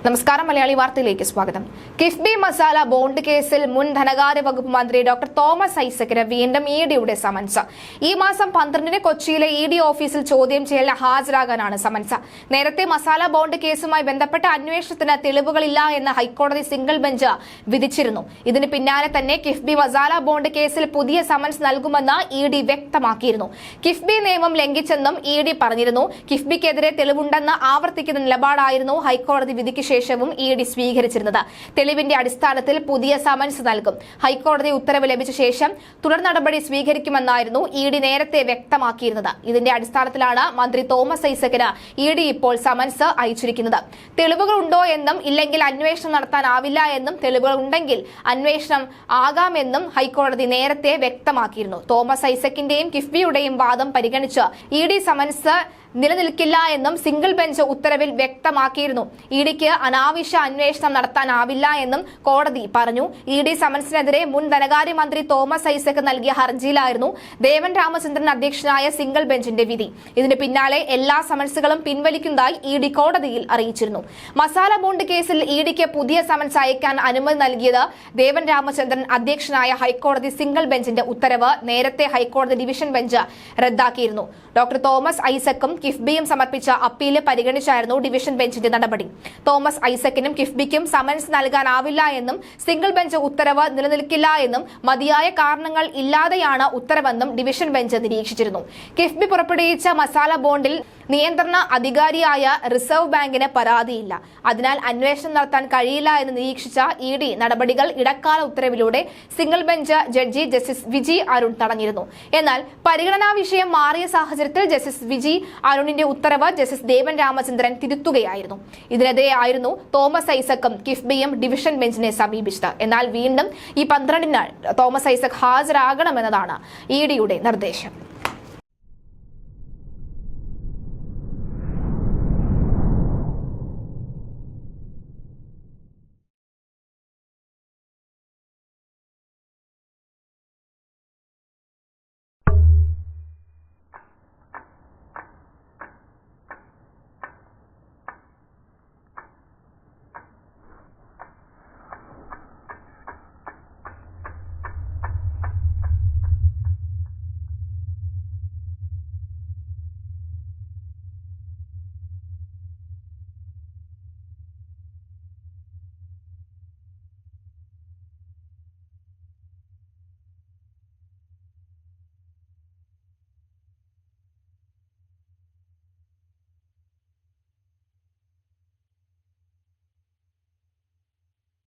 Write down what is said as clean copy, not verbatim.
നമസ്കാരം, മലയാളി വാർത്തയിലേക്ക് സ്വാഗതം. കിഫ്ബി മസാല ബോണ്ട് കേസിൽ മുൻ ധനകാര്യ വകുപ്പ് മന്ത്രി ഡോക്ടർ തോമസ് ഐസക്കിന് വീണ്ടും ഇഡിയുടെ സമൻസ്. ഈ മാസം 12-ന് കൊച്ചിയിലെ ഇഡി ഓഫീസിൽ ചോദ്യം ചെയ്യലിന് ഹാജരാകാനാണ് സമൻസ്. നേരത്തെ മസാല ബോണ്ട് കേസുമായി ബന്ധപ്പെട്ട അന്വേഷണത്തിന് തെളിവുകളില്ല എന്ന് ഹൈക്കോടതി സിംഗിൾ ബെഞ്ച് വിധിച്ചിരുന്നു. ഇതിന് പിന്നാലെ തന്നെ കിഫ്ബി മസാല ബോണ്ട് കേസിൽ പുതിയ സമൻസ് നൽകുമെന്ന് ഇഡി വ്യക്തമാക്കിയിരുന്നു. കിഫ്ബി നിയമം ലംഘിച്ചെന്നും ഇഡി പറഞ്ഞിരുന്നു. കിഫ്ബിക്കെതിരെ തെളിവുണ്ടെന്ന് ആവർത്തിക്കുന്ന നിലപാടായിരുന്നു ഹൈക്കോടതി വിധിക്ക് ശേഷവും ഇഡി സ്വീകരിച്ചിരുന്നത്. തെളിവിന്റെ അടിസ്ഥാനത്തിൽ പുതിയ സമൻസ് നൽകും. ഹൈക്കോടതി ഉത്തരവ് ലഭിച്ച ശേഷം തുടർ നടപടി സ്വീകരിക്കുമെന്നായിരുന്നു ഇഡി നേരത്തെ വ്യക്തമാക്കിയിരുന്നത്. ഇതിന്റെ അടിസ്ഥാനത്തിലാണ് മന്ത്രി തോമസ് ഐസക്കിന് ഇഡി ഇപ്പോൾ സമൻസ് അയച്ചിരിക്കുന്നത്. തെളിവുകൾ ഉണ്ടോ എന്നും ഇല്ലെങ്കിൽ അന്വേഷണം നടത്താനാവില്ല എന്നും തെളിവുകൾ ഉണ്ടെങ്കിൽ അന്വേഷണം ആകാമെന്നും ഹൈക്കോടതി നേരത്തെ വ്യക്തമാക്കിയിരുന്നു. തോമസ് ഐസക്കിന്റെയും കിഫ്ബിയുടെയും വാദം പരിഗണിച്ച് ഇഡി സമൻസ് നിലനിൽക്കില്ല എന്നും സിംഗിൾ ബെഞ്ച് ഉത്തരവിൽ വ്യക്തമാക്കിയിരുന്നു. ഇഡിക്ക് അനാവശ്യ അന്വേഷണം നടത്താനാവില്ല എന്നും കോടതി പറഞ്ഞു. ഇഡി സമൻസിനെതിരെ മുൻ ധനകാര്യമന്ത്രി തോമസ് ഐസക് നൽകിയ ഹർജിയിലായിരുന്നു ദേവൻ രാമചന്ദ്രൻ അധ്യക്ഷനായ സിംഗിൾ ബെഞ്ചിന്റെ വിധി. ഇതിന് പിന്നാലെ എല്ലാ സമൻസുകളും പിൻവലിക്കുന്നതായി ഇഡി കോടതിയിൽ അറിയിച്ചിരുന്നു. മസാല ബോണ്ട് കേസിൽ ഇഡിക്ക് പുതിയ സമൻസ് അയക്കാൻ അനുമതി നൽകിയത് ദേവൻ രാമചന്ദ്രൻ അധ്യക്ഷനായ ഹൈക്കോടതി സിംഗിൾ ബെഞ്ചിന്റെ ഉത്തരവ് നേരത്തെ ഹൈക്കോടതി ഡിവിഷൻ ബെഞ്ച് റദ്ദാക്കിയിരുന്നു. ഡോക്ടർ തോമസ് ഐസക്കും കിഫ്ബിയും സമർപ്പിച്ച അപ്പീല് പരിഗണിച്ചായിരുന്നു ഡിവിഷൻ ബെഞ്ചിന്റെ നടപടി. തോമസ് ഐസക്കിനും കിഫ്ബിക്കും സമൻസ് നൽകാനാവില്ല എന്നും സിംഗിൾ ബെഞ്ച് ഉത്തരവ് നിലനിൽക്കില്ല എന്നും മതിയായ കാരണങ്ങൾ ഇല്ലാതെയാണ് ഉത്തരവെന്നും ഡിവിഷൻ ബെഞ്ച് നിരീക്ഷിച്ചിരുന്നു. കിഫ്ബി പുറപ്പെടുവിച്ച മസാല ബോണ്ടിൽ നിയന്ത്രണ അധികാരിയായ റിസർവ് ബാങ്കിന് പരാതിയില്ല. അതിനാൽ അന്വേഷണം നടത്താൻ കഴിയില്ല എന്ന് നിരീക്ഷിച്ച ഇഡി നടപടികൾ ഇടക്കാല ഉത്തരവിലൂടെ single bench judge justice Viji Arun തടഞ്ഞിരുന്നു. എന്നാൽ പരിഗണനാ വിഷയം മാറിയ സാഹചര്യത്തിൽ ജസ്റ്റിസ് വിജി അരുണിന്റെ ഉത്തരവ് ജസ്റ്റിസ് ദേവൻ രാമചന്ദ്രൻ തിരുത്തുകയായിരുന്നു. ഇതിനെതിരെയായിരുന്നു തോമസ് ഐസക്കും കിഫ്ബിയും ഡിവിഷൻ ബെഞ്ചിനെ സമീപിച്ചത്. എന്നാൽ വീണ്ടും ഈ 12-ന് തോമസ് ഐസക് ഹാജരാകണമെന്നതാണ് ഇഡിയുടെ നിർദ്ദേശം.